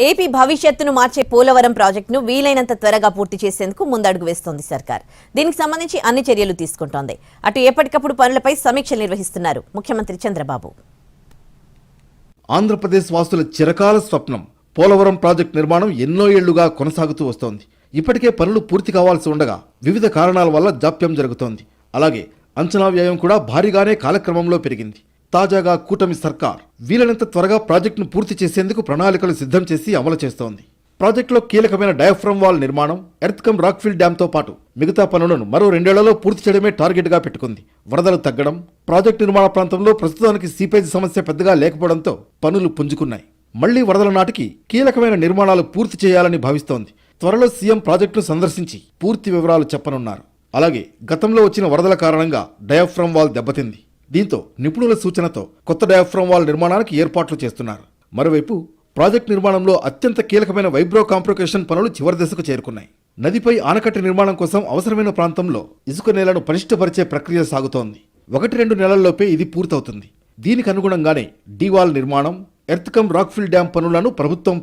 AP భవిష్యత్తును మార్చే పోలవరం ప్రాజెక్టును వీలైనంత త్వరగా పూర్తి చేసేందుకు ముందడుగు వేస్తోంది సర్కార్. దీనికి సంబంధించి అన్ని చర్యలు తీసుకుంటోంది. అటు ఎప్పటికప్పుడు పనులపై సమీక్షలు నిర్వహిస్తున్నారు ముఖ్యమంత్రి చంద్రబాబు. ఆంధ్రప్రదేశ్ వాసుల చిరకాల స్వప్నం పోలవరం ప్రాజెక్టు నిర్మాణం ఎన్నో ఏళ్లుగా కొనసాగుతూ వస్తోంది. ఇప్పటికే పనులు పూర్తి కావాల్సి ఉండగా వివిధ కారణాల వల్ల జాప్యం జరుగుతోంది. అలాగే అంచనా వ్యయం కూడా భారీగానే కాలక్రమంలో పెరిగింది. తాజాగా కూటమి సర్కార్ వీలైనంత త్వరగా ప్రాజెక్టును పూర్తి చేసేందుకు ప్రణాళికలు సిద్ధం చేసి అమలు చేస్తోంది. ప్రాజెక్టులో కీలకమైన డయాఫ్రమ్ వాల్ నిర్మాణం, ఎర్త్కమ్ రాక్ఫిల్ డ్యాంతో పాటు మిగతా పనులను మరో 2 ఏళ్లలో పూర్తి చేయడమే టార్గెట్గా పెట్టుకుంది. వరదలు తగ్గడం, ప్రాజెక్టు నిర్మాణ ప్రాంతంలో ప్రస్తుతానికి సీపేజ్ సమస్య పెద్దగా లేకపోవడంతో పనులు పుంజుకున్నాయి. మళ్లీ వరదల నాటికి కీలకమైన నిర్మాణాలు పూర్తి చేయాలని భావిస్తోంది. త్వరలో సీఎం ప్రాజెక్టును సందర్శించి పూర్తి వివరాలు చెప్పనున్నారు. అలాగే గతంలో వచ్చిన వరదల కారణంగా డయాఫ్రమ్ వాల్ దెబ్బతింది. దీంతో నిపుణుల సూచనతో కొత్త డయాఫ్రమ్ వాల్ నిర్మాణానికి ఏర్పాట్లు చేస్తున్నారు. మరోవైపు ప్రాజెక్టు నిర్మాణంలో అత్యంత కీలకమైన వైబ్రో కాంప్రొకేషన్ పనులు చివరి దశకు చేరుకున్నాయి. నదిపై ఆనకట్ట నిర్మాణం కోసం అవసరమైన ప్రాంతంలో ఇసుక నేలను పటిష్టపరిచే ప్రక్రియ సాగుతోంది. 1-2 నెలల్లోపే ఇది పూర్తవుతుంది. దీనికి అనుగుణంగానే డీవాల్ నిర్మాణం, ఎర్త్కమ్ రాక్ఫిల్ డ్యాం పనులను ప్రభుత్వం